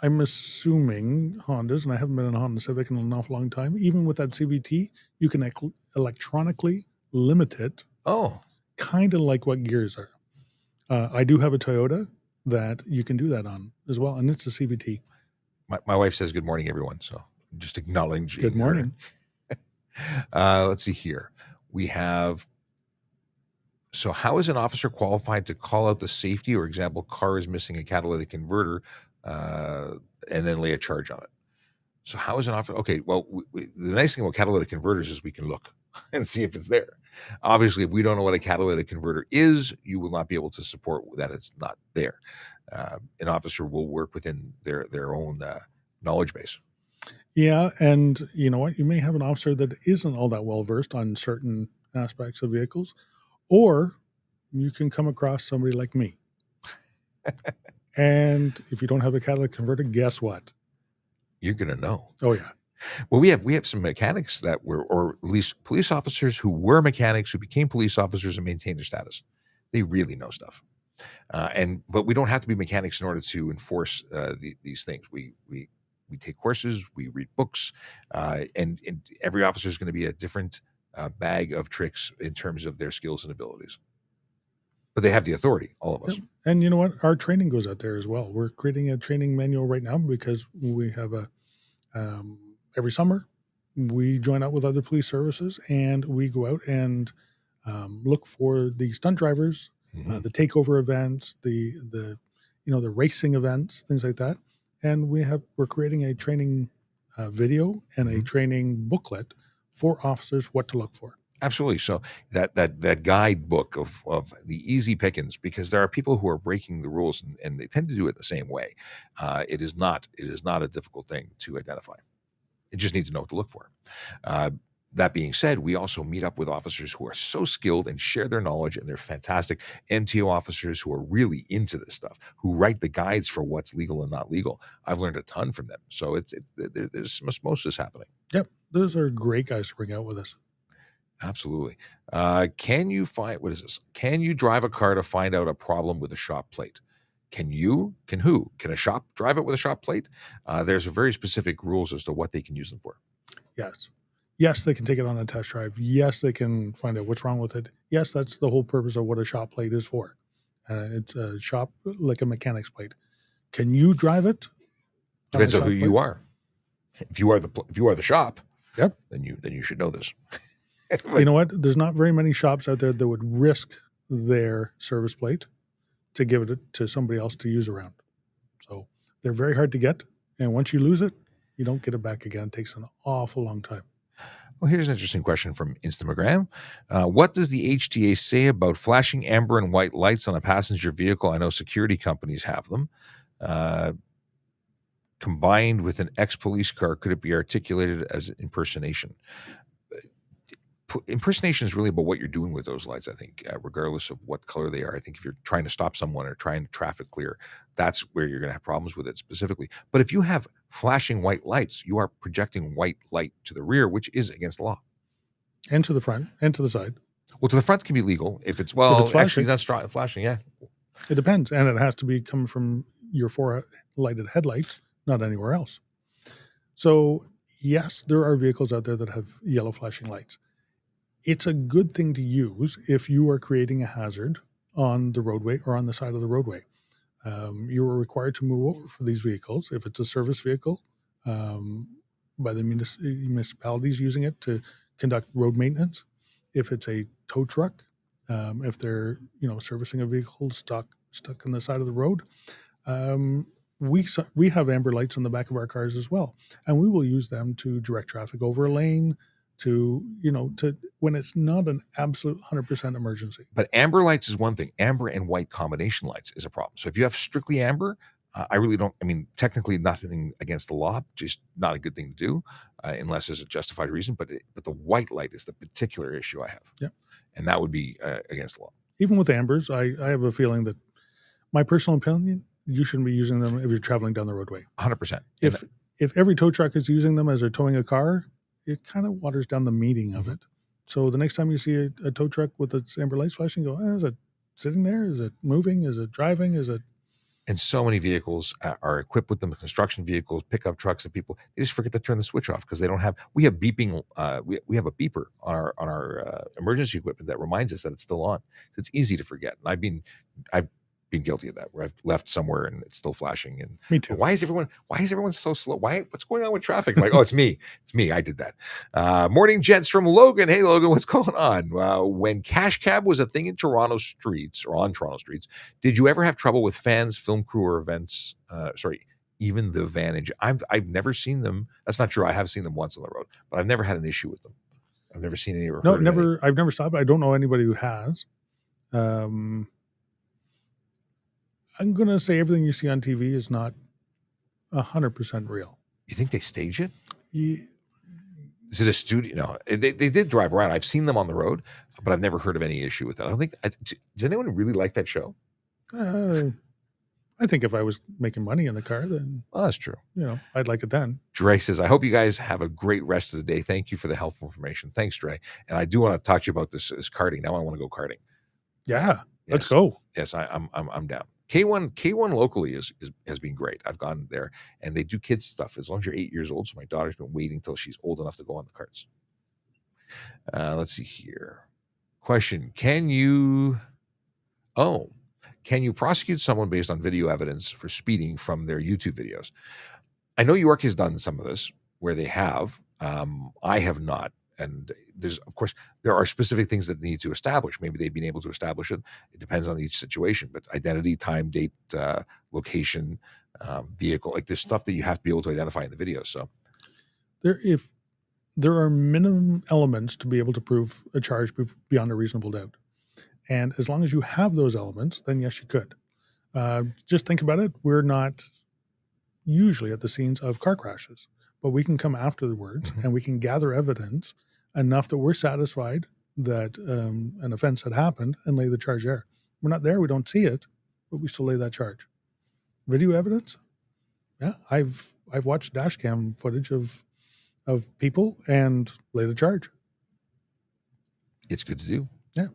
assuming Hondas, and I haven't been in a Honda Civic in an awful long time. Even with that CVT, you can electronically limit it. Oh, kind of like what gears are. I do have a Toyota that you can do that on as well, and it's a CVT. My wife says good morning, everyone. So I'm just acknowledging. Good morning. Let's see here. We have. So how is an officer qualified to call out the safety, or example, car is missing a catalytic converter, and then lay a charge on it? So how is an officer? Okay, well, the nice thing about catalytic converters is we can look and see if it's there. Obviously, if we don't know what a catalytic converter is, you will not be able to support that it's not there. An officer will work within their own knowledge base. Yeah, and you know what? You may have an officer that isn't all that well versed on certain aspects of vehicles, or you can come across somebody like me. And if you don't have a catalytic converter, guess what? You're gonna know. Oh yeah. Well, we have some mechanics that were, or at least police officers who were mechanics who became police officers and maintained their status. They really know stuff, but we don't have to be mechanics in order to enforce these things. We take courses, we read books, and every officer is going to be a different bag of tricks in terms of their skills and abilities. But they have the authority, all of us. Yep. And you know what? Our training goes out there as well. We're creating a training manual right now because we have every summer we join up with other police services and we go out and look for the stunt drivers, the takeover events, the racing events, things like that. And we're creating a training video and a training booklet for officers what to look for. Absolutely. So that guidebook of the easy pickings, because there are people who are breaking the rules and they tend to do it the same way. It is not a difficult thing to identify. You just need to know what to look for. That being said, we also meet up with officers who are so skilled and share their knowledge, and they're fantastic MTO officers who are really into this stuff, who write the guides for what's legal and not legal. I've learned a ton from them. So there's some osmosis happening. Yep. Those are great guys to bring out with us. Absolutely. Can you drive a car to find out a problem with a shop plate? Can who? Can a shop drive it with a shop plate? There's very specific rules as to what they can use them for. Yes, they can take it on a test drive. Yes, they can find out what's wrong with it. Yes, that's the whole purpose of what a shop plate is for. It's a shop, like a mechanic's plate. Can you drive it? Depends on who you are. If you are the shop, yep, then you should know this. You know what? There's not very many shops out there that would risk their service plate to give it to somebody else to use around. So they're very hard to get. And once you lose it, you don't get it back again. It takes an awful long time. Well, here's an interesting question from Instagram. What does the HTA say about flashing amber and white lights on a passenger vehicle? I know security companies have them. Combined with an ex-police car, could it be articulated as impersonation? Impersonation is really about what you're doing with those lights, I think, regardless of what color they are. I think if you're trying to stop someone or trying to traffic clear, that's where you're going to have problems with it specifically. But if you have flashing white lights, you are projecting white light to the rear, which is against the law. And to the front and to the side. Well, to the front can be legal if it's actually that's flashing, yeah. It depends. And it has to be coming from your four lighted headlights, not anywhere else. So, yes, there are vehicles out there that have yellow flashing lights. It's a good thing to use if you are creating a hazard on the roadway or on the side of the roadway. You are required to move over for these vehicles. If it's a service vehicle, by the municipalities using it to conduct road maintenance. If it's a tow truck, if they're servicing a vehicle stuck on the side of the road, we have amber lights on the back of our cars as well, and we will use them to direct traffic over a lane, to when it's not an absolute 100% emergency. But amber lights is one thing. Amber and white combination lights is a problem. So if you have strictly amber, I really don't. I mean, technically, nothing against the law, just not a good thing to do, unless there's a justified reason. But the white light is the particular issue I have. Yeah, and that would be against the law. Even with ambers, I have a feeling that, my personal opinion, you shouldn't be using them if you're traveling down the roadway. 100%. If every tow truck is using them as they're towing a car, it kind of waters down the meaning of it. So the next time you see a tow truck with its amber lights flashing, go, is it sitting there? Is it moving? Is it driving? Is it? And so many vehicles are equipped with them, construction vehicles, pickup trucks, and people, they just forget to turn the switch off because they don't have, we have beeping, we have a beeper on our emergency equipment that reminds us that it's still on. It's easy to forget. And I've been guilty of that, where I've left somewhere and it's still flashing. And me too. Why is everyone so slow? What's going on with traffic? Like, oh, it's me. I did that. Morning, gents, from Logan. Hey, Logan, what's going on? When cash cab was a thing in Toronto streets, or on Toronto streets, did you ever have trouble with fans, film crew, or events? Even the Vantage. I've never seen them. That's not true. I have seen them once on the road, but I've never had an issue with them. I've never seen any. No, never. I've never stopped. I don't know anybody who has. I'm going to say everything you see on TV is not 100% real. You think they stage it? Yeah. Is it a studio? No, they did drive around. I've seen them on the road, but I've never heard of any issue with that. I don't think. Does anyone really like that show? I think if I was making money in the car, then that's true. I'd like it then. Dre says, I hope you guys have a great rest of the day. Thank you for the helpful information. Thanks, Dre. And I do want to talk to you about this karting. Now I want to go karting. Yeah, let's go. Yes, I'm down. K1 locally has been great. I've gone there, and they do kids stuff as long as you're 8 years old. So my daughter's been waiting till she's old enough to go on the karts. Let's see here. Question: Can you prosecute someone based on video evidence for speeding from their YouTube videos? I know York has done some of this where they have. I have not. And there are specific things that they need to establish. Maybe they've been able to establish it. It depends on each situation, but identity, time, date, location, vehicle, like there's stuff that you have to be able to identify in the video. So if there are minimum elements to be able to prove a charge beyond a reasonable doubt. And as long as you have those elements, then yes, you could. Just think about it. We're not usually at the scenes of car crashes, but we can come afterwards and we can gather evidence enough that we're satisfied that an offense had happened and lay the charge there. We're not there, we don't see it, but we still lay that charge. Video evidence? Yeah, I've watched dash cam footage of people and laid a charge. It's good to do. Yeah.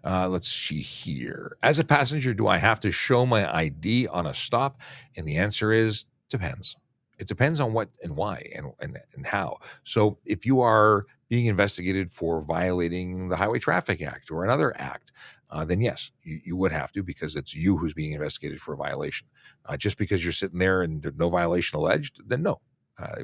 Let's see here. As a passenger, do I have to show my ID on a stop? And the answer is depends. It depends on what and why and how. So if you are being investigated for violating the Highway Traffic Act or another act, then yes, you would have to, because it's you who's being investigated for a violation. Just because you're sitting there and there's no violation alleged, then no.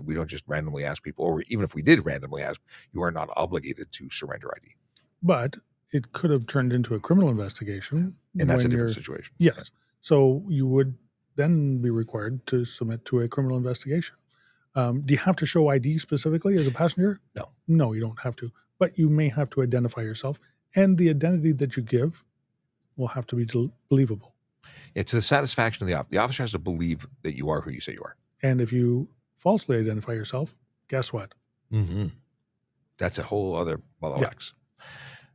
We don't just randomly ask people, or even if we did randomly ask, you are not obligated to surrender ID. But it could have turned into a criminal investigation. And that's a different situation. Yes. Right. So you would then be required to submit to a criminal investigation. Do you have to show ID specifically as a passenger? No. No, you don't have to. But you may have to identify yourself, and the identity that you give will have to be believable. Yeah, to the satisfaction of the officer. The officer has to believe that you are who you say you are. And if you falsely identify yourself, guess what? Mm-hmm. That's a whole other ball of wax.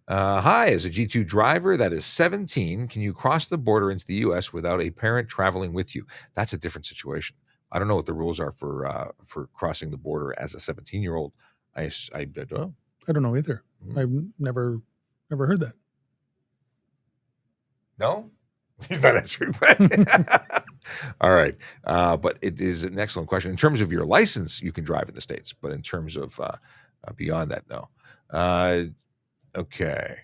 Hi, as a G2 driver that is 17, can you cross the border into the U.S. without a parent traveling with you? That's a different situation. I don't know what the rules are for crossing the border as a 17-year-old. I don't know. I don't know either. Mm-hmm. I've never heard that. No? He's not answering. All right. But it is an excellent question. In terms of your license, you can drive in the States. But in terms of beyond that, no. Okay.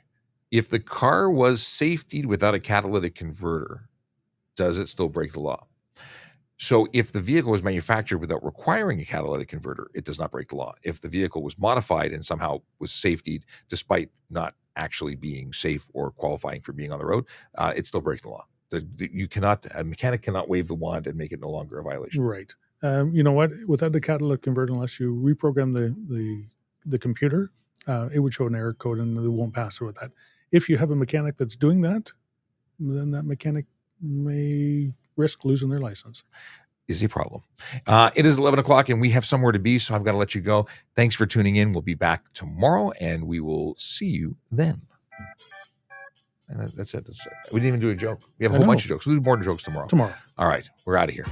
If the car was safetied without a catalytic converter, does it still break the law? So if the vehicle was manufactured without requiring a catalytic converter, it does not break the law. If the vehicle was modified and somehow was safetied despite not actually being safe or qualifying for being on the road, it still breaks the law. A mechanic cannot wave the wand and make it no longer a violation. Right. You know what? Without the catalytic converter, unless you reprogram the computer, it would show an error code and it won't pass through with that. If you have a mechanic that's doing that, then that mechanic may risk losing their license. Is a problem. It is 11 o'clock and we have somewhere to be, so I've got to let you go. Thanks for tuning in. We'll be back tomorrow and we will see you then. And that's it. We didn't even do a joke. We have a whole bunch of jokes. We'll do more jokes tomorrow. Tomorrow. All right. We're out of here.